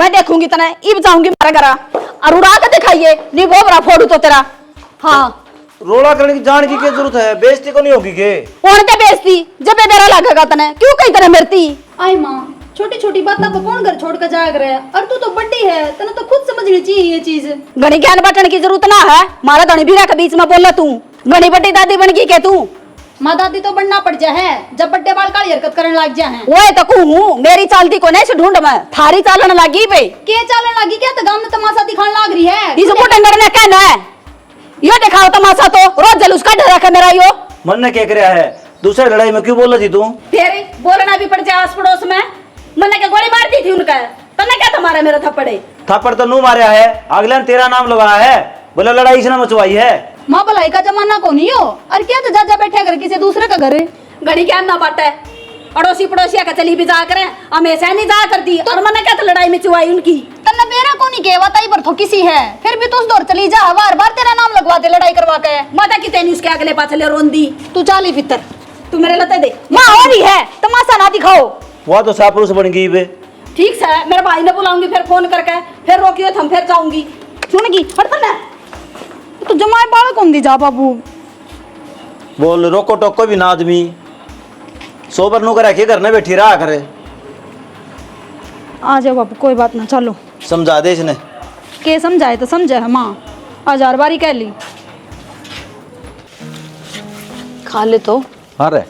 मैं देखूंगी तने इब जाऊंगी मारा करा और उड़ा के दिखाइए नी वो बड़ा फोड़ू तो तेरा। हाँ रोला करने की जान की क्या जरूरत है? बेइज्जती को नहीं होगी के? कौन ते बेइज्जती जब ये तेरा लगेगा तने क्यों कहीं तरह मरती। आई माँ छोटी छोटी बात पर कौन घर छोड़ कर जाग रहा है, और तू तो बड़ी है तने तो खुद समझनी चाहिए ये चीज। घनी ज्ञान बटन की जरूरत ना है, मारा धनी भी के बीच में बोल तू घनी बड़ी दादी बन गई के तू। माँ दादी तो बनना पड़ जा है जब बड्डे बाल काली हरकत करने लग जा है। वो तो कहूँ मेरी चालती को नहीं से ढूंढ मैं थारी चालन लगी पे के चालन लगी क्या तो गांव में तमाशा दिखाने लग रही है। इस मुटंगर ने कहना है यो दिखाओ तमाशा तो रोज जलूस का डरा मेरा यो। मन ने क्या कराया है? दूसरी लड़ाई में क्यों बोल रही तू? फिर बोलना भी पड़ जाए आस पड़ोस में। मैंने क्या गोली मार दी थी उनका, तने क्या तुम्हारा मेरा थप्पड़े थप्पड़ तो नू मारा है, अगले ने तेरा नाम लगाया है, बोले लड़ाई इसने मचवाई है। माँ भलाई का जमाना को नहीं हो और क्या तो जा बैठे कर किसी दूसरे का घर। घड़ी क्या ना बात है अड़ोसी पड़ोसिया का चली भी जा करे हमेशा नहीं जा करती और मैंने क्या तो लड़ाई में चुवाई उनकी। तन्ने मेरा को नहीं कहवा ताई पर तो किसी है फिर भी तू उस दौर चली जा बार बार तेरा नाम लगवा दे लड़ाई करवा के। माता की तेनी उसके अगले पाछले रोंदी तू चाली भीतर तू मेरे लते दे माँ हो रही है तमाशा ना दिखाओ। वह तो सापुरुष बन गई बे। ठीक से मेरे भाई ने बुलाऊंगी फिर फोन करके फिर रोकियो थम फिर जाऊंगी सुनगी हट ना तो जमाए बाल कौन दी जा बाबू। बोल रोको टोको भी ना आदमी सोबर नु करे के घर में बैठी रहा करे। आ जाओ बाबू कोई बात ना चलो समझा दे इसने। के समझाए तो समझे है माँ 1000 बारी कह ली। खा ले तो अरे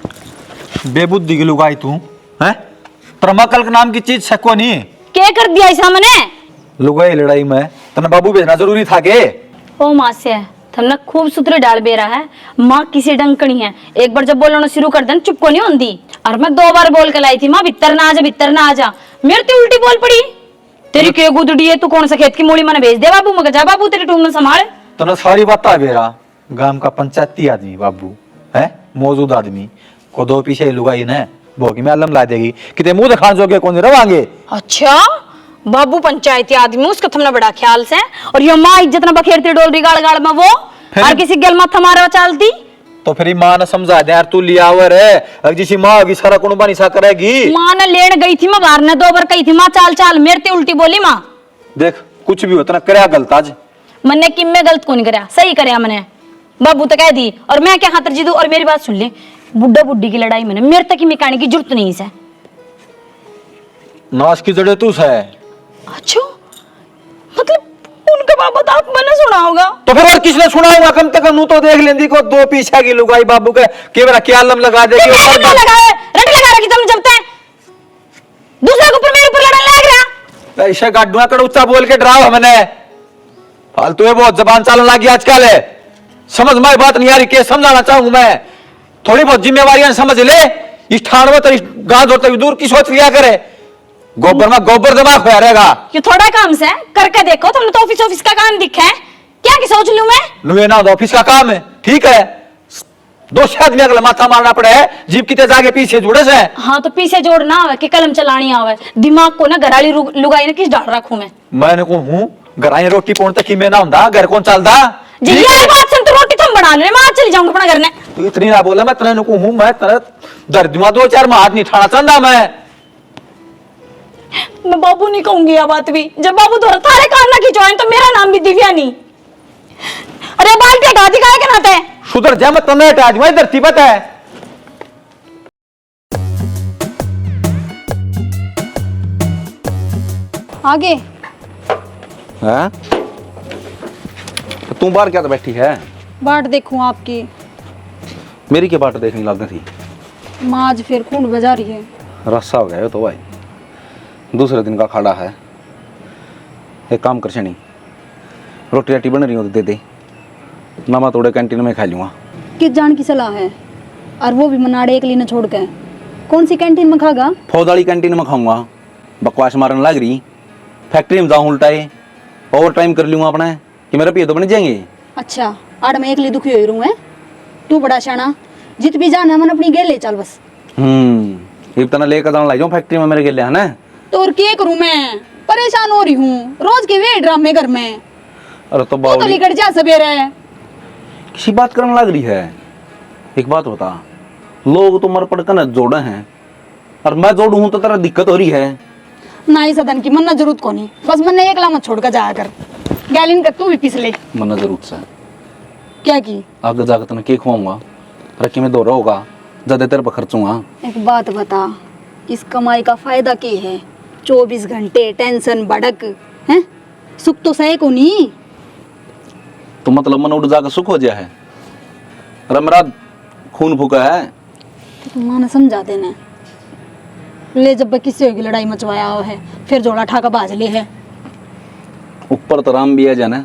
बेबुद्धि की लुगाई तू हैं? तरमकल के नाम की चीज सको नहीं क्या कर दिया ऐसा मैंने लुगाई लड़ाई में तने बाबू भेजना जरूरी था के? ओ माँ से थमने खूब सूत्र डाल बेरा है माँ किसी डंकनी है एक बार जब बोलना शुरू कर देना चुप को नहीं होती और मैं 2 बार बोल के लाई थी माँ भीतर ना आ जा मेरे तो उल्टी बोल पड़ी तेरी के गुदड़ी है तू कौन सा खेत की मूड़ी मैंने भेज दे बाबू मगर जा बाबू तेरे टूंग में संभाल। तने सारी बात आ बेरा गांव का पंचायती आदमी बाबू है मौजूद आदमी को 2 पीछे लुगाई ने बोगी में अलम ला देगी किते मुंह दिखान जोगे कौन रवांगे। अच्छा बाबू पंचायती आदमी उसका तुमने बड़ा ख्याल से और ये माँ इज्जत न बखेरती डोल रही गाड़ गाड़ में वो और किसी गल माथा मारा चालती तो फिर माँ ने समझा दे यार तू लियावर है अगर जिसी माँ होगी सारा कुण बनी सा करेगी। माँ ने लेन गई थी मैं बाहर ने 2 बार कही थी माँ चाल चाल मेरे ते उल्टी बोली माँ। देख कुछ भी होता ना करया गलत आज मैंने किम में गलत को नहीं कराया सही कराया मैंने बाबू तो कह दी और मैं क्या खातर जीतू और मेरी बात सुन ले बुड्ढा बुड्ढी की लड़ाई मैंने मेरे तक ही मिकाने की जरूरत नहीं है। नाश की जड़े तू है। अच्छा मतलब उनका बाबा तो आप मैंने सुना होगा तो फिर और किसने सुना होगा कम से कम तो देख लेंदी को 2 पीछे की लुगाई बाबू के केवरा क्या आलम लगा देगी रट लगा रखी तुम जब तक दूसरे के ऊपर मेरे ऊपर लड़ने लग रहा ऐसे गाडुआ कर ऊंचा बोल के डराओ हमने फालतू है बहुत जबान चालन लगी आजकल है समझ में बात नहीं आ रही के समझाना चाहूं मैं थोड़ी बहुत जिम्मेवारियां समझ ले इस ठाणवा तो इस गांव जोड़ते दूर की सोच लिया करे गोबर में गोबर दिमाग में रहेगा। ये थोड़ा काम से करके देखो तुमने तो ऑफिस का काम दिखा है क्या की सोच लूं मैं लुए ना ऑफिस का काम है ठीक है 2 आदमी अगला माथा मारना पड़े है जीप की तेज आगे पीछे जुड़े से। हाँ तो पीछे जोड़ना आवे कि कलम चलानी आवे दिमाग को ना घराली लुगाई ने किस डाल रखूं मैंने को हूं घराई रोटी पौन तक में ना हुंदा घर कौन चलदा जी ये बात सुन तो रोटी तुम बना ले मैं आज चली जाऊंगा अपना घर ने तू इतनी ना बोला मैं तने को हूं मैं तेरे दर्द में 2-4 में हाथ नहीं ठाना चाहता मैं बाबू नहीं कहूंगी यह बात भी जब बाबू द्वारा थारे कान ना खिंचवाएं तो मेरा नाम भी दिव्या नहीं। अरे बाल्टी हटा दी काहे के नाते सुधर जा मैं तने हटा दूं धरती पर है। आगे हैं तू बाहर क्या तो बैठी है? बाट देखूं आपकी मेरी के बाट देखने लग थी माँ आज फिर खून बजा रही है। रस्सा हो गया तो भाई दूसरे दिन का खाड़ा है एक काम कर शनी रोटी राटी बन रही हो तो दे दे मामा थोड़े कैंटीन में खा लूँगा। किस जान की सलाह है और वो भी मनाड़े एक लीने छोड़ के कौन सी कैंटीन में खागा? फौदाली कैंटीन में खाऊंगा बकवास मारने लग रही फैक्ट्री में जाऊँ उल्टाए ओवर टाइम कर लूँगा अपना कि मेरे पिए तो बन जाएंगे। अच्छा आड़ में एक ली दुखी हो रू है तू बड़ा शाना जित भी जाना मन अपनी गेल ले चल बस। इतना लेकर जाना लाई जाऊँ फैक्ट्री में मेरे गेले है ना तो और क्या करूं मैं परेशान हो रही हूँ रोज के वे ड्रामे घर में। अरे तो तो निकट जा सवेरे किसी बात करने लग रही है। एक बात बता लोग तो मर पड़ कर जोड़े हैं और मैं जोड़ू हूं तो तेरा दिक्कत हो रही है। ना ही सदन की मन ना जरूरत को नहीं, बस मन ने एकला मत छोड़ कर जाया कर। गैलिन का तू भी पिछले मना जरूर से क्या की। आगे जाकर तने के खुआऊंगा, रखी में दौरा होगा, ज्यादा तेरे पर खर्चूंगा। एक बात बता, इस कमाई का फायदा क्या है? 24 घंटे टेंशन भड़क है, सुख तो सहे को नहीं। तो मतलब मन उड़ जाकर सुख हो गया है, अरे मेरा खून फूका है। तो माँ ने समझा देना ले, जब किसी की लड़ाई मचवाया हो है फिर जोड़ा ठाका बाज ले है। ऊपर तो राम भी है जाने,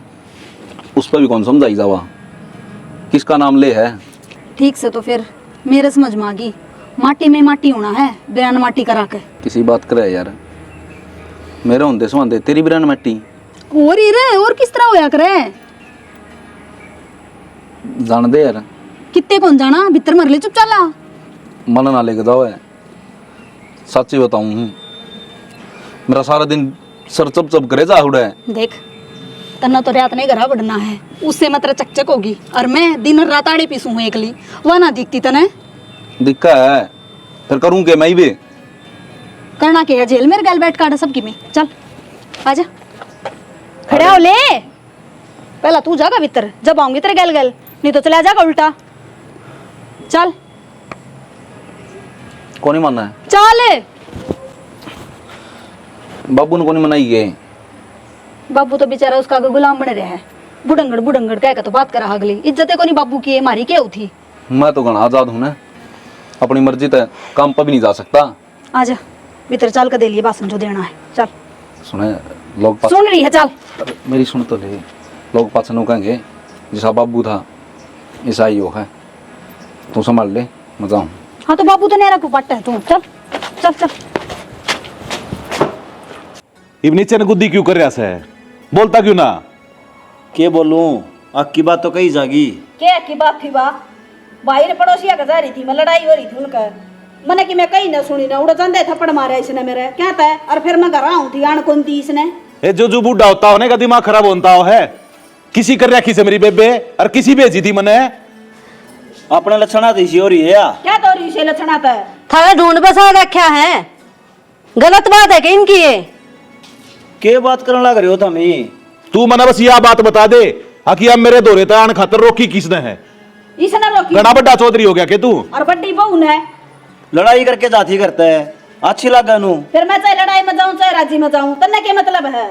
उस पर भी कौन समझाई जावा, किसका नाम ले है। ठीक से तो फिर मेरे समझ में आ गई, माटी में माटी होना है, बिरान माटी करा के। किसी बात करे यार, मेरे होंदे सुहांदे तेरी बिरान मट्टी और ही रे, और किस तरह होया करे। जान दे यार, कितने कौन जाना, भीतर मर ले चुप चाला। मन ना लेके जाओ है, सच्ची बताऊं मेरा सारा दिन सर चप चप करे जा उड़ा है। देख तना तो रात नहीं घरा बढ़ना है, उससे मात्र चकचक होगी, और मैं दिन रात आड़े पीसू हूँ एकली, वह ना दिखती तने। दिक्का है फिर करूं के मैं भी करना क्या है, जेल में गल बैठ काटा सबकी में। चल आजा, खड़े हो ले, पहला तू जागा भीतर, जब आऊंगी तेरे गल गल, नहीं तो चला जागा उल्टा। चल कौन ही मानना है, चल। बाबू ने कौन ही मनाई गए। बाबू तो बेचारा उसका गुलाम बने रहा है, बुढ़ंगड़ बुढ़ंगड़ कह के तो बात करा अगली, इज्जत को नहीं बाबू की है, मारी क्या थी। मैं तो घना आजाद हूं ना, अपनी मर्जी तय काम पर भी नहीं जा सकता। आजा भीतर चल के दे लिए भाषण जो देना है। चल सुने लोग पास, सुन रही है, चल। मेरी सुन तो ले, लोग पास नु कहेंगे जैसा बाबू था ऐसा ही हो है, तू संभाल ले, मैं जाऊं। हाँ तो बाबू तो नेरा को पट्टा है तू, चल चल चल। इब नीचे ने गुद्दी क्यों कर रहा है, बोलता क्यों ना। के बोलूं, आग की बात तो कही जागी। क्या की बात थी बा, भाई ने पड़ोसिया का जा रही थी, मैं लड़ाई हो रही थी उनका, मैंने कि मैं कहीं ना सुनी ना, उड़ा चंदे थप्पड़ मारे इसने मेरे, क्या था। और फिर मैं घर आऊं थी, आन कौन थी इसने। ए जो बूढ़ा होता होने का दिमाग खराब होता हो है, किसी कर रखी से मेरी बेबे, और किसी भेजी थी मने। अपने लक्षणा थी हो रही है या क्या तो रही से लक्षणा था। थारा ढूंढ बसा रखा है, गलत बात है कि इनकी ये। के बात करने लग रहे हो तुम। तू मना बस यह बात बता दे, कि अब मेरे दौरे तान खातर रोकी किसने है। इसने रोकी, घना बड़ा चौधरी हो गया के तू। और बड्डी बहू ने लड़ाई करके जाती करता है, अच्छी लगा नू। फिर मैं चाहे लड़ाई में जाऊं चाहे राजी में जाऊं, तन्ने क्या मतलब है।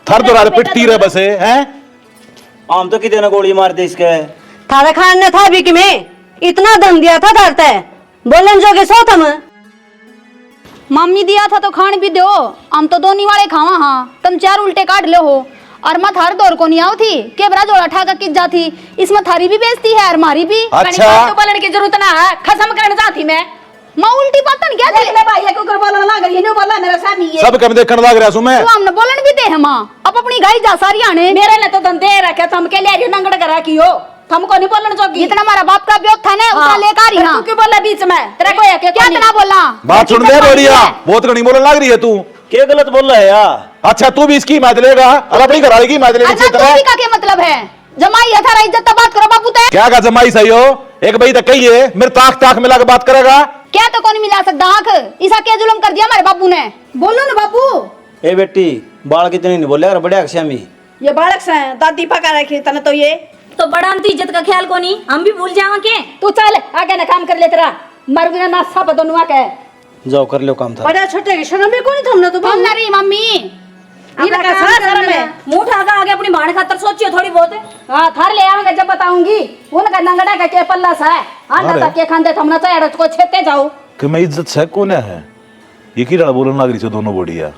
थर तो रात पिटती रहे बसे हैं। आम तो कितने गोली मार दे इसके। थारा खान ने था भी कि में इतना दम दिया था धरता है, बोलन जोगे सो तुम। मम्मी दिया था तो खान भी दो, हम तो दोनी वाले खावा। हाँ तुम 4 उल्टे काट लो हो, और मैं थार दौर को नहीं आओ थी के बरा जोड़ा ठाका किस जाती, इसमें थारी भी बेचती है और मारी भी। अच्छा तो बोलने की जरूरत ना है, खसम करने जाती मैं। मैं उल्टी बातन क्या थी। ले भाई को कर बोलने लग रही है, नहीं बोला मेरा स्वामी ये। सब कम देखने लग रहा मैं। तू हमने बोलन भी दे है मां, अब अपनी गाय जा सारी आने। मेरे ने तो धंधे रखे, तुम के ले रही नंगड़ करा की हो, तुमको नहीं बोलना जोगी। जितना हमारा बाप का ब्योक था ना उतना लेकर ही। तू क्यों बोला बीच में, तेरा कोई है क्या तना बोला। बात सुन ले बोलिया, बहुत घनी बोलने लग रही है तू। के गलत बोल रहा है यार। अच्छा तू भी इसकी मैच लेगा और अपनी घरवाली की मैच लेने से का क्या मतलब है, जमाई है थारा इज्जत बात करो बापू ते। क्या का जमाई सही हो, एक भाई तक कही है मेरे ताक ताक मिला के बात करेगा। क्या तो कौन मिला सकता आंख, इसा क्या जुल्म कर दिया हमारे बापू ने। बोलो ना बापू। ए बेटी, बाल कितने नहीं बोले यार, बड़े अक्षमी। ये बालक से दादी पका रखी तने तो ये तो बड़ा हम तो इज्जत का ख्याल को नहीं, हम भी भूल जावा के। तू चल आगे ना काम कर ले, तेरा मर बिना नासा बदनुआ के। जाओ कर लो काम था। बड़ा छोटे की शर्म भी कोनी तुमने तो। हम नरी मम्मी इनका साथ शर्म है। मुंह ठाका आगे अपनी भाड़ खातर सोचियो थोड़ी बहुत। हाँ थार ले आऊंगा जब बताऊंगी, उनका नंगड़ा का के पल्ला सा है। हाँ ना तक के खांदे थमना चाहिए को छेते जाओ कि मैं इज्जत से कौन है, ये की लड़ा बोलने लग रही है दोनों बोडिया।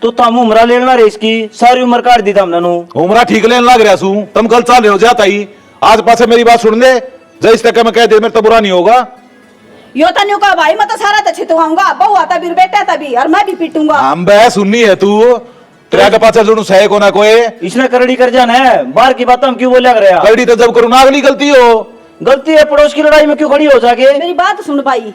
तो तम उम्र लेना रे इसकी, सारी उम्र काट दी हमने नु। उमरा ठीक लेने लग रहा सू, तुम कल चाल हो जाता ही। आज पासे मेरी बात सुन ले, जैस तक मैं कह दे मेरे तो बुरा नहीं होगा। यो तन्यू का भाई मैं तो सारा तो छितवाऊंगा, बहू आता भी बेटा तभी, और मैं भी पीटूंगा। हम बह सुननी है तू, तेरा के पास जो सह को ना कोई। इसने करड़ी कर जाना है, बाहर की बात हम क्यों बोला कर रहा। करड़ी तो जब करूँ ना अगली गलती हो। गलती है पड़ोस की लड़ाई में क्यों खड़ी हो जाके। मेरी बात सुन भाई,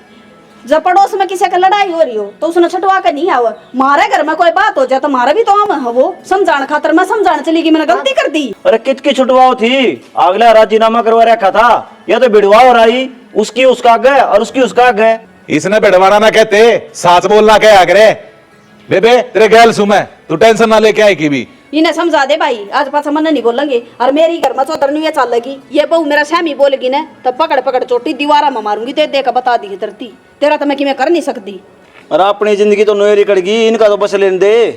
जब पड़ोस में किसी का लड़ाई हो रही हो तो उसने छटवा के नहीं आवा। मारे घर में कोई बात हो जाए तो मारा भी तो आम है वो, समझाने खातर मैं समझाने चली कि मैंने गलती कर दी। अरे कितकी छुटवाओ थी, अगला राजीनामा करवा रखा था, या तो बिड़वा हो रही, उसकी उसका गए और उसकी उसका गए। इसने बेड़वाना ना कहते, सास बोलना क्या आगरे। बेबे तेरे गैल सु मैं, तू टेंशन ना लेके आई की भी। इन्हें समझा दे भाई, आज पास मन नहीं बोलेंगे। और मेरी घर में चौधर नहीं चल लगी, ये बहू मेरा सहमी बोलेगी ना तब पकड़ पकड़ चोटी दीवारा में मारूंगी। दे दे का बता दी तरती तेरा तो मैं कि मैं कर नहीं सकती। और अपनी जिंदगी तो नोएरी कड़गी, इनका तो बस लेने दे।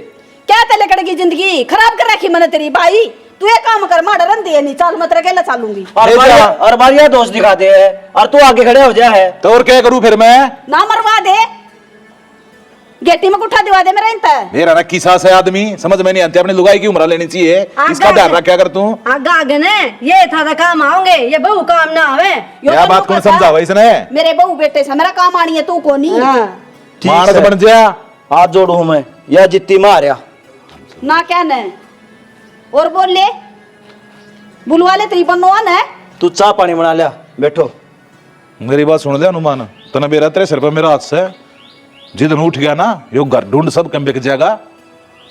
क्या तेले कड़गी जिंदगी खराब कर रखी मैंने तेरी भाई। तू एक काम कर, मार रन दे नहीं चाल मत अकेला चालूंगी। और बारिया दोस्त दिखाते हैं और तू आगे खड़े हो जा है तो और क्या करूं फिर मैं? ना मरवा दे, गेटी में उठा दिवा दे मेरा इंता। मेरा ना किसा से आदमी समझ में नहीं आती, अपनी लुगाई की उम्र लेनी चाहिए, इसका ध्यान रखा कर तू। आगा आगे ने ये था तो काम आओगे, ये बहू काम ना आवे। क्या बात कौन समझावा इसने? मेरे बहू बेटे से मेरा काम आनी है, तू को नहीं। मानस बन जा। हाथ जोड़ू मैं, या जित्ती मारिया ना क्या न और बोल ले बुलवा ले तेरी बनवान है। तू चाह पानी बना लिया, बैठो। मेरी बात सुन ले अनुमान, तने मेरा तेरे सिर पर मेरा हाथ से जिधन उठ गया ना, यो घर ढूंढ सब कम बिक जाएगा।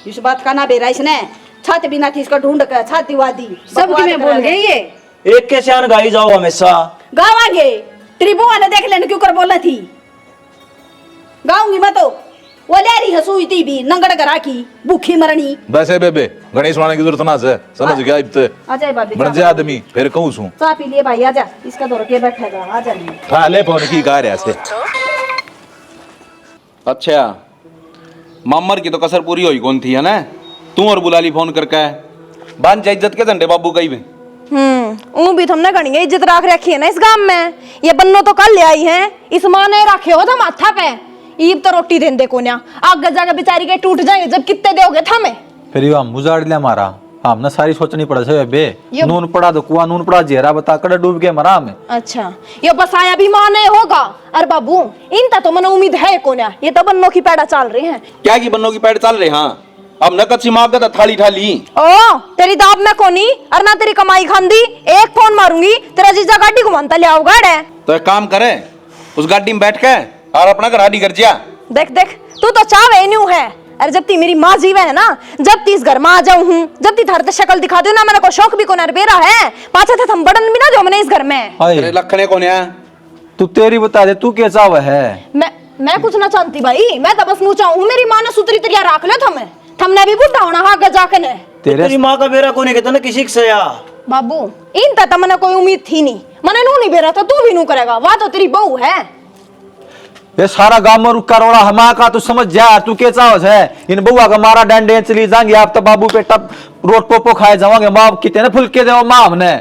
इस बात का ना बेरा इसने छत बिना थी इसका ढूंढ कर छाती वादी सब की मैं बोल गई ये। एक के सियान गाई जाओ हमेशा। गावांगे तेरी बुआ ने देख लेने क्यों कर बोला थी। गाऊंगी मैं तो वो ले रही हसूई थी भी नंगड़ करा की भूखी मरनी। वैसे बेबे गणेश सुनाने की जरूरत ना से, समझ गया इब्ते आजा बाबी बन जा आदमी फिर कहूं सू। चाय पी लिए भाई, आजा इसका दौर के बैठेगा, आजा नहीं। खा ले फोन की कह रहा से। अच्छा मामर की तो कसर पूरी हुई कौन थी है ना, तू और बुला ली फोन करके बान जा इज्जत के झंडे बाबू कही भी। भी तुमने घनी इज्जत रख रखी है ना इस गांव में। ये बन्नो तो कल ले आई है, इस माँ ने रखे हो तो माथा पे ईब तो रोटी देंदे को ना, आगे जाके बेचारी के टूट जाएंगे जब कितने दोगे थमे। फिर ये हम उजाड़ लिया हमारा, हमने सारी सोचनी पड़ा से बे। नून पड़ा तो कुआ, नून पड़ा जेरा, बता कर डूब के मरा हमें। अच्छा ये बसाया भी माँ ने होगा। अरे बाबू इनता तो मन उम्मीद है को ना, ये तो बन्नो की पैड़ा चल रही है। क्या की बन्नों की पैड़ चल रहे? हाँ अब न कच्ची माँ का थाली ठाली। ओ तेरी दाब में कोनी और ना तेरी कमाई खांदी, एक फोन मारूंगी तेरा जीजा गाड़ी घुमाता ले आओगा। तो एक काम करे, उस गाड़ी में बैठ के और अपना घर आदि कर जा। देख देख तू तो चावे न्यू है। अरे जब ती मेरी माँ जीवे है ना, जब ती इस घर में आ जाऊं हूँ, जब ती धरते शक्ल दिखा दो ना, मेरे को शौक भी को नरबेरा है पाछे थे थम बड़न भी ना जो मैंने इस घर में। तेरे लखने कौन है? तू तेरी बता दे, तू क्या चाव है? मैं कुछ ना जानती भाई, मैं तो बस मुँह चाहूँ मेरी माँ ने सुतरी तरिया रख ले थमे, थमने भी बुढ़ा होना आगे जाके ने। तेरी माँ का बेरा कोने कहता ना किसी से या बाबू इन तक मैंने कोई उम्मीद थी नहीं, मैंने नू नहीं बेरा था, तू भी नू करेगा, वह तो तेरी बहू है। ये सारा गांव में रुका रोड़ा हमा का, तू समझ जा तू क्या चावस है? इन बुआ का मारा डंडे चली जाएंगे, आप तो बाबू पे टप रोट पोपो खाए जाओगे। माँ कितने ने फुलके दे माँ हमने।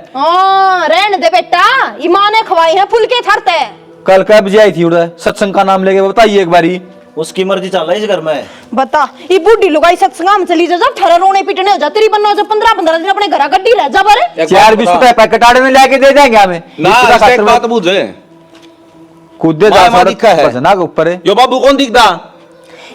रहने दे बेटा, ये माँ ने खवाई है फुलके थरते। कल कब जाई थी उड़े सत्संग का नाम लेके, बताइए एक बारी। उसकी मर्जी चल रहा है इस घर में। बता ये बूढ़ी लुगाई सत्संग में चली जा, जब ठहरा रोने पीटने हो जा, तेरी बन्नो जब 15-15 दिन अपने घर गड्डी रह जा बारे। 4 बिस्कुट पैकेट आड़े में लेके दे देंगे हमें ना एक बात बुझे, कूदे जा ना के ऊपर है। यो बाबू कौन दिखता?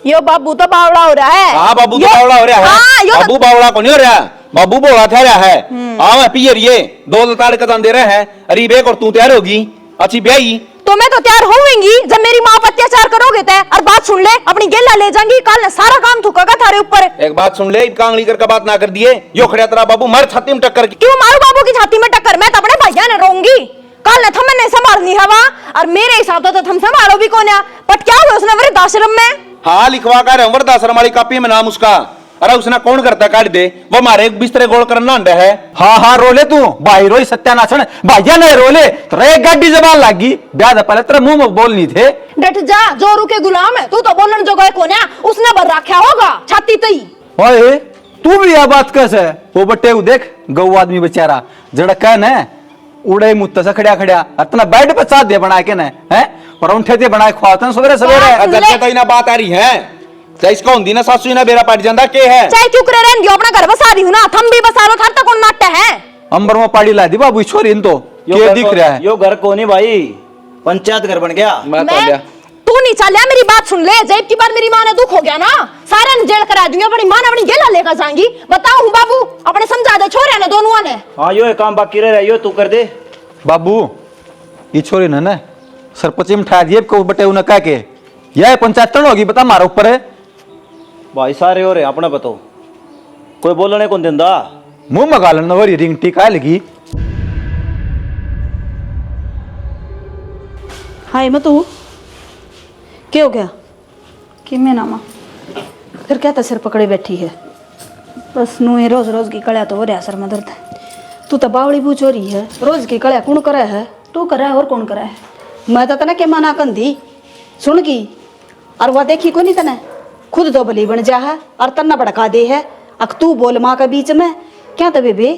यो बाबू तो बावड़ा हो रहा है। हाँ बाबू तो बावड़ा हो रहा है। हाँ, बाबू बावड़ा को नहीं हो रहा, बाबू बोला था रहा है। हाँ पियर ये 2 लताड़ कदम दे रहे हैं, अरे बेक और तू तैयार होगी अच्छी ब्याही तो मैं तो तैयार होऊंगी जब मेरी माँ पर अत्याचार करोगे तय। और बात सुन ले, अपनी गेला ले जाएंगी, कल सारा काम थूकेगा थारे ऊपर। एक बात सुन ले, कांगली करके बात ना कर दिए, यो खड़ा तेरा बाबू मार छाती में टक्कर। क्यों मारू बाबू की छाती में टक्कर? मैं तो अपने भैया ने रोऊंगी, कल न थमने संभालनी हवा, और मेरे हिसाब से तो थम संभालो भी कौन है। बट क्या हुआ उसने वृद्धाश्रम में? हाँ लिखवा कर वृद्धाश्रम वाली कापी में नाम उसका। अरे उसने कौन करता काट दे, वो हमारे एक बिस्तरे गोल करना अंडा है। हाँ हाँ रोले तू भाई रोई सत्यानाशन भाइया ने रोले तेरे एक गाड़ी जबान लागी ब्याह था पहले तेरे मुंह में बोलनी थे। डट जा, जोरू के गुलाम है तू तो, बोलन जो गए कौन है, उसने भर रखा होगा छाती तई। ओए तू भी यह बात कैसे? वो बट्टे देख गौ आदमी बेचारा जड़ा कहन है उड़े मुत्ता से खड़िया खड़िया इतना बेड पे साथ दे बना के न है परौंठे दे बनाए खवाते सवेरे सवेरे। जब तो इना बात आ रही है चाहे इसका हुंदी ना सासू ना बेरा पाट जांदा के है। चाहे चुप रह रहन दियो, अपना घर बसा रही हूं ना, थम भी बसा लो, थार तक कौन मारता है? अंबर में पाड़ी ला दी बाबू छोरी इन तो ये दिख रहा है। यो घर को नहीं भाई, पंचायत घर बन गया। मैं तो लिया तू नहीं चलिया, मेरी बात सुन ले, जब की बार मेरी माँ ने दुख हो गया ना, सारा ने जेल करा दूंगी, अपनी माँ ने अपनी गेला लेकर जाएंगी। बताओ बाबू अपने समझा दे छोरे ने दोनों ने। हाँ यो काम बाकी रह यो तू कर दे बाबू। ये छोरी ने सरपंच में ठा दिए को बटे उन्हें कह के यह पंचायत तन होगी बता मारा ऊपर है भाई सारे हो रहे अपना बताओ कोई बोलने कौन दिंदा मुंह में गालन वरी रिंग टिका लगी। हाय मैं तू क्या हो गया? कि मैं ना माँ फिर क्या सिर पकड़े बैठी है। बस नू ही रोज रोज की कड़िया तो हो रहा सर में दर्द। तू तो बावड़ी बूझ हो रही है, रोज की कड़िया कौन करे है? तू करे और कौन करे? मैं तो तने के मना कंधी सुन की, और वह देखी को नहीं तने खुद तो भली बन जा है और तन्ना भड़का दे है। अक तू बोल माँ के बीच में क्या तो बेबे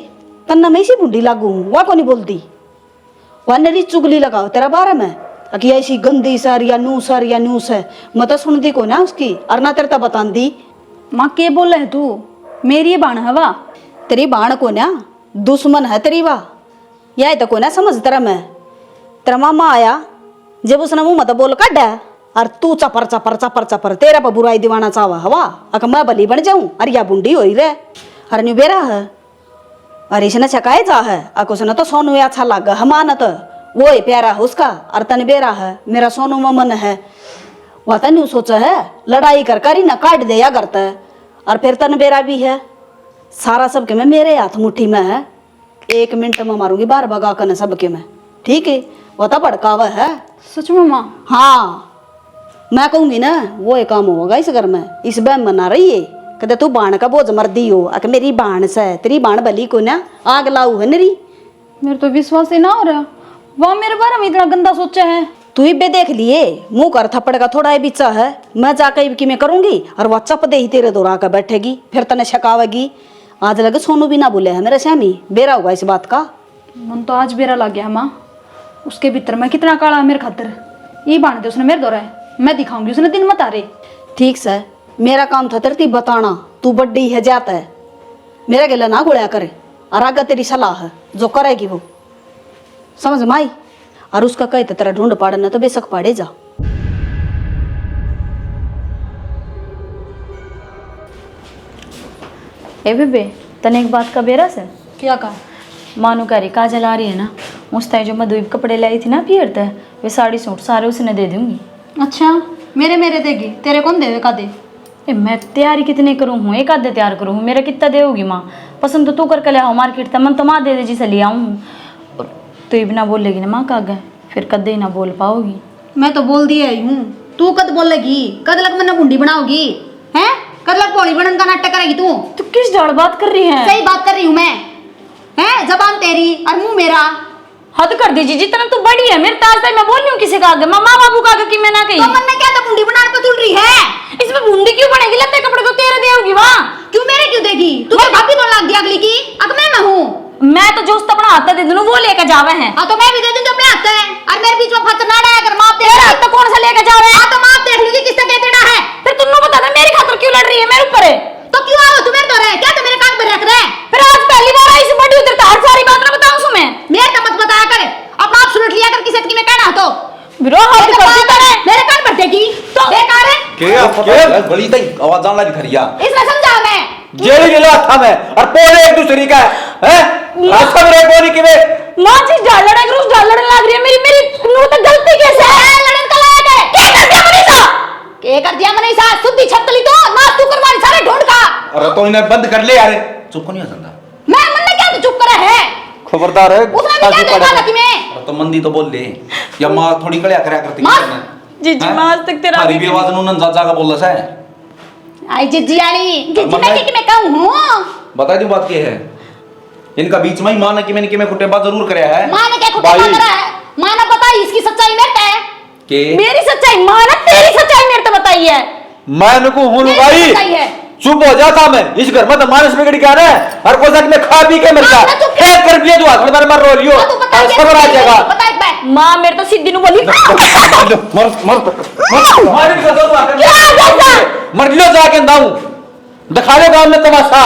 तन्ना मैं इसी बूढ़ी लागू हूँ, वह को नहीं बोलती। वह नरी चुगली लगाओ तेरा बारे में कि ऐसी गंदी सर या नूस है। मैं तो सुनती को ना उसकी और ना तेरे तो बतांदी। माँ के बोल है तू? मेरी बाण है वाह। तेरी बाण को ना दुश्मन है तेरी वाह, यह तो को ना समझ तेरा। मैं तेरा मामा आया जब उसने मुँह मत बोल काटा और तू चपर चपर चपर चपर तेरा पर बुराई दीवाना चावा हवा अक मैं बली बन जाऊं और या बुंडी हो रे। अरे न्यू बेरा है और इसने छकाए जा है अक उसने तो सोनू अच्छा लगा हमाना तो वो ही प्यारा है उसका। और तन बेरा है मेरा सोनू ममन है, वह तन न्यू सोचा है लड़ाई कर कर ही ना काट दिया करता है। और फिर तन बेरा भी है सारा सबके में मेरे हाथ मुट्ठी में है, 1 मिनट में मारूंगी 12 भगा कर सबके में। ठीक है वो तो भड़कावा है। सच में माँ? हाँ मैं कहूंगी ना वो एक काम होगा इस घर में। इस बहन मना रही है कहते तू बाण का बोझ मर्दी हो अक मेरी बाण से तेरी बाण बली को ना आग लाऊ है नरी। मेरे तो विश्वास ही ना हो रहा, वह मेरे बारे में इतना गंदा सोचा है। तू ही बे देख लिए मुंह कर थप्पड़ का थोड़ा ही बिचा है। मैं जाकर की मैं करूंगी और वह चप दे ही तेरे दोरा कर बैठेगी फिर तने छकावेगी। आज लगे सोनू भी ना बोले है मेरे श्यामी, बेरा होगा इस बात का। मन तो आज बेरा लग गया माँ, उसके भीतर में कितना काला है मेरे खातिर। ये बाण दे उसने मेरे दौरा है, मैं दिखाऊंगी उसने दिन मत आ रहे। ठीक से मेरा काम था तेरे बताना, तू बड्डी है जाता है मेरा गला ना गुड़ाया करे और आगे तेरी सलाह है जो करेगी वो समझ माई। और उसका कहते तेरा ढूंढ पाड़ना तो बेशक पाड़े जा। ए बेबे तने एक बात का बेरा से क्या कहा? मानो कह रही काजल आ रही है ना, मुझसे जो मैं 2 कपड़े लाई थी ना पियर थे वे साड़ी सूट सारे उसने दे दूंगी। अच्छा मेरे देगी, तेरे कौन देवे का दे? ए मैं तैयारी कितने करूँ हूँ, एक आधे तैयार करूँ हूँ, मेरा कितना देगी माँ? पसंद तो तू करके ले आओ मार्केट था, मन तो माँ दे दे जिसे ले आऊँ। तो ये बिना बोलेगी ना माँ का गए फिर कदे ही ना बोल पाओगी। मैं तो बोल दिया ही हूँ, तू कद बोलेगी? कद लग मैंने बुंडी बनाओगी हैं? कद लग पौड़ी बनन का नाटक करेगी तू? तू किस जड़ बात कर रही है? सही बात कर रही हूँ मैं। हैं जबान तेरी और मुंह मेरा। हद कर दीजिए, जितना तू बड़ी है मेरे ताज मैं बोल रही हूँ किसी का आगे माँ बाबू का आगे कि मैं ना कही। तो मन ने क्या था बुंडी बनाने पे तुल रही है? इसमें बूंदी क्यों बनेगी? लत्ते कपड़े तो तेरे देगी वहाँ। क्यों मेरे क्यों देगी? तू तो भाभी बोल लाग दी अगली की। अब मैं हूँ। मैं तो जो उसका अपना हाथ दे दूँ वो लेकर जावे हैं। हाँ तो मैं भी दे दूँ जो अपने हाथ है। और मेरे बीच में फंस ना डाया कर, माप दे। तेरा हाथ तो कौन सा लेकर जावे? हाँ तो माप देख लीजिए किससे दे देना है। फिर तुम बता दे मेरी खातिर क्यों लड़ रही है मेरे ऊपर? तो क्यों आओ तू मेरे तो रहे क्या? तो मेरे कान पर रख रहे। फिर आज पहली बार आई से बड़ी उतर हर सारी बात ना बताऊं सुन मैं। मेरे तो मत बताया कर, अपना आप सुलट लिया कर किसी की मैं कहना तो। विरोह हाथ करती तने मेरे कान पर देगी तो बेकार है। के बड़ी तई आवाज आन लगी खरिया इसने समझा मैं जेल गिला था मैं और पोले एक दूसरे का है रास्ता में कोनी के में मां जी डाल लड़ा कर उस डाल लड़ने लग रही है मेरी नु तो गलती कैसे है? लड़न का लायक है। क्या कर दिया मनीषा? के कर दिया मनीषा? सुद्धी छतली तो ना तू करवानी सारे ढूंढ का। अरे तो इन्हें बंद कर ले यार, चुप को नहीं आता। मैं मन ने क्या तू चुप करा है? खबरदार है उसने भी क्या देखा था कि मैं? अरे तो मंदी तो बोल ले या मां थोड़ी कड़िया करया करती माँ? जीजी हैं? मां आज तक तेरा हरी भी आवाज नु नंजा जागा बोल रहा है। आई जिज्जी आली जिज्जी मन मैं ने- कि मैं कहूं हूं। बता दी बात क्या है, इनका बीच में ही मां ने कि मैंने कि मैं खुटेबा जरूर करया है। मां ने क्या खुटा भाई, करा है? मां ने पता इसकी सच्चाई मेरे पे है। के मेरी सच्चाई मां ना तेरी सच्चाई मेरे तो बताई है। मैं नको हूं मेरी भाई सच्चाई है। चुप हो जाता मैं इस घर में तो मानस बिगड़ गया ना हर कोई साथ में खा पी के मर जा हाँ, तो चुप एक कर दिया तू हाथ में मर रो लियो हाँ, तू बता और ये खबर आ जाएगा बता एक बार। मां मेरे तो सिद्धि नु बोली मर मर मारे का तो क्या जैसा मर लियो जाके दाऊ दिखा दे गांव में तमाशा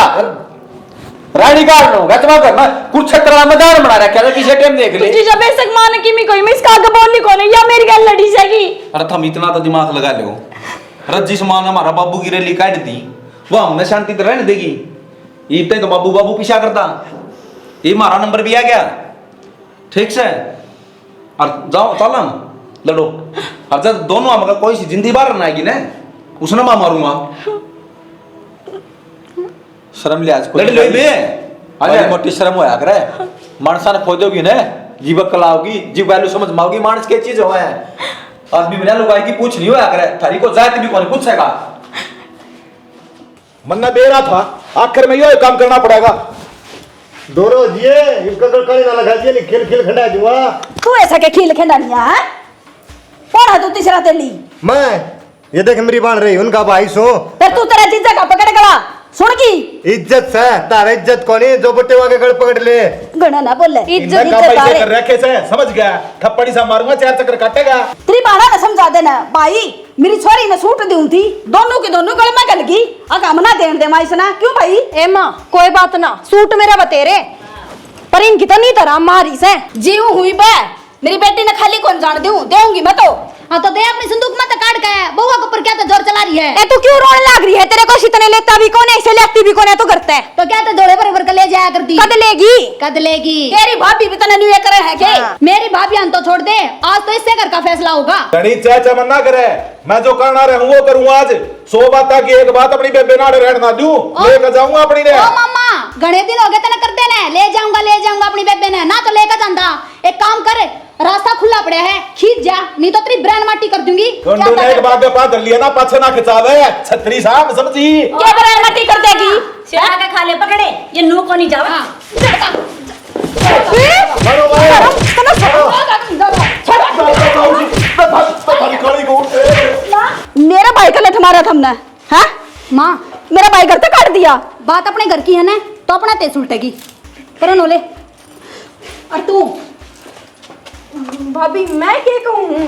रानी गार्ड नो गचमा कर मैं कुरुक्षेत्र का मैदान बना रखा है किसी टाइम देख ले तुझे जब बेशक मां ने की मैं कोई मैं इसका आगे बोलनी कौन है या मेरी गल लड़ी जाएगी? अरे तुम इतना तो दिमाग लगा लो, रज्जी समान हमारा बाबू की रैली काट दी वो हमने शांति तो रहने देगी। इतने तो बाबू बाबू पीछा करता, ये हमारा नंबर भी आ गया ठीक से। और जाओ चलो लड़ो, और जब दोनों हम कोई सी जिंदगी बाहर ना आएगी ना उसने मैं मारूंगा। शर्म ले आज को लड़ लो बे अरे मोटी शर्म होया करे मानसा ने खोजोगी ना जीव कलाओगी जीव वैल्यू समझ माओगी मानस के चीज होए आदमी बिना लुगाई की पूछ नहीं होया करे थारी को जात भी कौन पूछेगा मन्ना दे रहा था, आखिर में यो काम करना पड़ेगा। दोनों जिए इनका कड़ी ना लगा दिए नहीं, खिल खिल खंडा जुआ। तू ऐसा के खील खेंडानिया है? कौन है तू तीसरा तेली? मैं ये देख मेरी बाण रही उनका भाई सो। फिर तू तेरा जीजा का पकड़ गला सुन की इज्जत से तारा इज्जत कोनी जो बट्टे वाके गड़ पकड़ ले। गणा ना बोले इज्जत का पैसे कर रखे से समझ गया, थप्पड़ी सा मारूंगा 4 चक्कर काटेगा। तेरी बाड़ा ना समझा देना भाई, मेरी छोरी ने सूट दूं थी, दोनों की दोनों गल में गल की अकाम ना देन दे माई सना क्यों भाई? ए माँ कोई बात ना, सूट मेरा बतेरे पर इनकी तो नहीं तरह मारी से जीव हुई बे, मेरी बेटी ने खाली कौन जान दूं, देऊंगी मैं तो। हाँ तो दे अपनी संदूक में तो काट गया बउआ के ऊपर क्या तो जोर चला रही है। ए तू क्यों रोने लग रही है? तेरे को इतने लेता भी कौन है, इसे लेती भी कौन है? तू करता है तो क्या तो जोड़े बराबर का ले जाया करती। कद लेगी? कद लेगी? तेरी भाभी भी तने न्यू करे है के? मेरी भाभी तो छोड़ दे, आज तो इससे घर का फैसला होगा। धनी चाचा मन्ना करे, मैं जो करना रहूं वो करूं आज। 100 बात की एक बात अपनी बेबे नाड़े रहने ना दूं, लेकर जाऊंगा अपनी ने। ओ मामा घणे दिन हो गए तेने कर देने, ले जाऊंगा अपनी बेबे ने ना तो लेकर जांदा। एक काम कर, रास्ता खुला पड़ा है, खींच जा नहीं तो तेरी ब्रांड माटी कर दूंगी। कंडू ने एक बात पे पादर लिया ना, पाछे ना खिंचावे छतरी साहब समझी। क्या ब्रांड माटी कर देगी? सिरा के खाले पकड़े ये नो को नहीं जावा। मारो मेरा भाई का लठ मारा था हमने, हाँ? माँ मेरा भाई घर तक काट दिया। बात अपने घर की है ना तो अपना तेज उल्टेगी। करण ओले और तू भाभी मैं क्या कहूँ?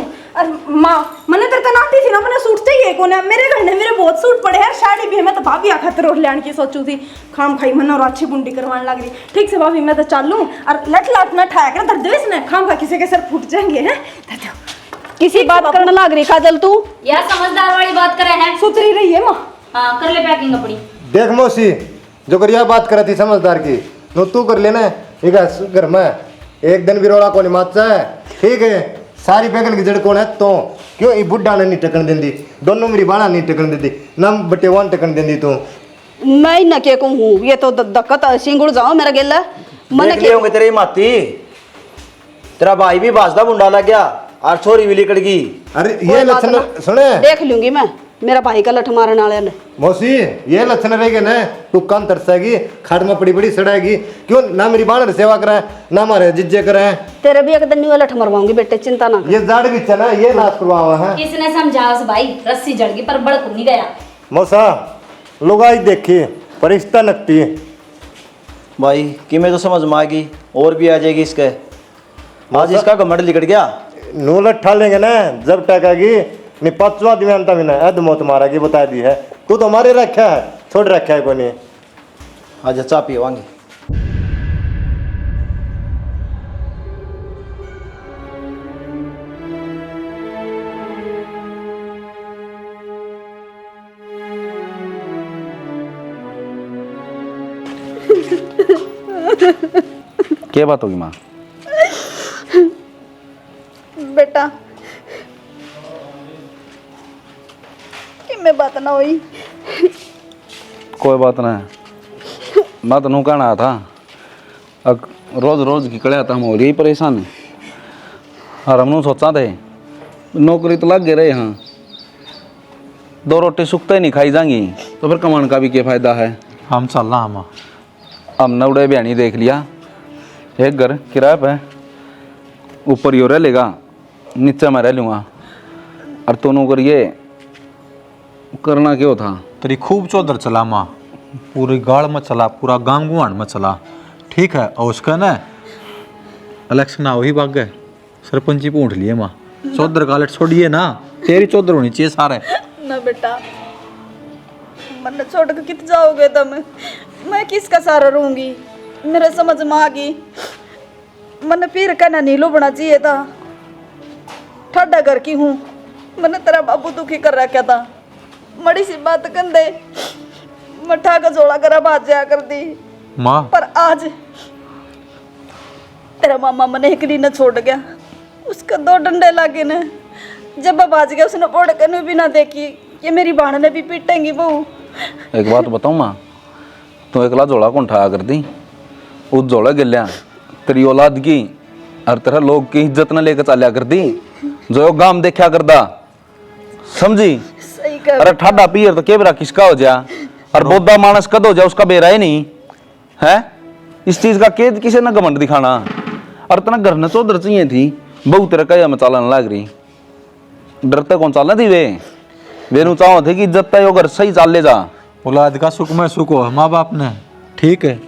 माँ मैंने तेरे कनाटी थी ना, मैंने सूट चाहिए को ना, मेरे घर ने मेरे बहुत सूट पड़े हैं, साड़ी भी है। मैं तो भाभी आखिर रोड लेने की सोचू थी, खाम खाई मन और अच्छी बुंडी करवाने लग रही। ठीक से भाभी मैं तो चालूं और लट लाट ना ठाया कर दर्द इसने, खाम खा किसी के सर फूट जाएंगे हैं। किसी बात करने लग रही काजल तू? यार समझदार वाली बात करे हैं। सुतरी रही है माँ। हाँ कर ले पैकिंग अपनी। देख मौसी जो करिया बात कर थी समझदार की, तो तू कर लेना एक घर में एक दिन भी रोड़ा कोनी माचा है, ठीक है? सारी पैगन की जड़ कौन है तो क्यों ये बुढ़ा ने नहीं टकन देंदी, दोनों मेरी बाड़ा नहीं टकन देती ना, बटे वन टकन देंदी तू। मैं न के कहूँ, ये तो दक्कत सिंगुड़ जाओ मेरा गेला मन देख लिए होंगे तेरी माती, तेरा भाई भी बाजदा बुंडा लग गया और छोरी भी लिकड़ गई। अरे ये लक्षण सुने, देख लूंगी मैं, मेरा भाई का लठ मारने वाले ने। मौसी ये लक्षण रहेगा ना, तू कान तरसेगी, खाट में पड़ी पड़ी सड़ाएगी, क्यों ना मेरी बाण सेवा कराए ना हमारे जिज्जे कराए। तेरे भी एक दिन न्यू लठ मरवाऊंगी बेटे, चिंता ना कर। ये जाड़ भी ना ये नाश करवावा है। किसने समझा उस भाई, रस्सी जड़ गई पर बड़क नहीं गया। मौसा लुगाई देखी परिश्ता नकती भाई कि मैं तो समझ में आ गई, और भी आ जाएगी इसके। आज इसका घमंड लिकड़ गया। नू लट्ठा लेंगे ना जब टकेगी नहीं, 5वां दिन भी ना ऐद मौत मारेगी, बता दी है। तू तो हमारे रखा है, छोड़ रखा है कोनी। आज चा पीवांगे। क्या बात होगी माँ? बेटा कि मैं बात ना हुई। कोई बात नहीं, मैं तो नू कहना आया था, रोज रोज की कड़िया था हम हो रही परेशान, और हम सोचा थे नौकरी तो लग गए रहे यहाँ, 2 रोटी सुखते ही नहीं खाई जाएंगी तो फिर कमाने का भी क्या फायदा है। हम चल रहा हम हमने उड़े बयानी देख लिया, एक घर किराए पे, ऊपर यो रह लेगा नीचे मैं रह लूँगा, और दोनों करिए करना क्यों था? तेरी खूब चौधर चला माँ, पूरी गाड़ में चला, पूरा गांव गुआन में चला, ठीक है? और उसका ना इलेक्शन आओ ही भाग गए, सरपंची पूछ लिए माँ, चौधर गालट छोड़िए ना, तेरी चौधर होनी चाहिए सारे। ना बेटा मन छोड़ के कित जाओगे तुम? मैं किसका सहारा रहूंगी? मेरे समझ में आ गई, मन फिर कहना नहीं लुभना चाहिए था। ठंडा घर की हूँ, मैंने तेरा बाबू दुखी कर रखा था, मड़ी सी बात कंधे मठा का जोड़ा करा बात जाया कर दी माँ पर आज तेरा मामा मने एकली न छोड़ गया, उसका 2 डंडे लागे न, जब बाज गया उसने पोड़ के भी ना देखी, ये मेरी बहन ने भी पीटेंगी बहू। एक बात बताऊँ माँ, तू एकला जोड़ा कौन ठाया कर दी? उस जोड़ा गिल्या तेरी औलाद की और तेरा लोग की इज्जत न लेकर चालिया कर दी, जो गांव देखा करदा, समझी? सही कर। अरे ठाडा पियर तो केबरा किसका हो जा, और बोधा मानस कद हो जाए उसका बेरा ही नहीं है। इस चीज का केद किसे न घमंड दिखाना। और तना घर न चौधर चाहिए थी बहुत तरह का मचालन लग रही डरते कौन चालना थी वे नु चाहो थे कि इज्जत यो घर सही चाल ले जा। औलाद का सुख में सुख हो माँ बाप ने, ठीक है।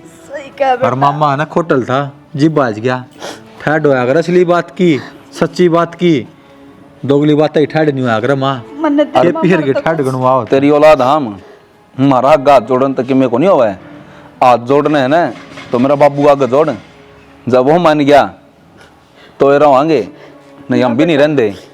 और मामा है ना खोटल था, जिब बाज गया ठहड होया अगर असली बात की सच्ची बात की, दोगली बात ठहड नहीं होया अगर माँ ये पीर के ठहड गणवाओ। तेरी औलाद हम हमारा हाथ जोड़न तक में को नहीं होवा है। हाथ जोड़ने है ना तो मेरा बाबू आगे जोड़, जब वो मान गया तो ये रहोगे नहीं हम भी नहीं रहते।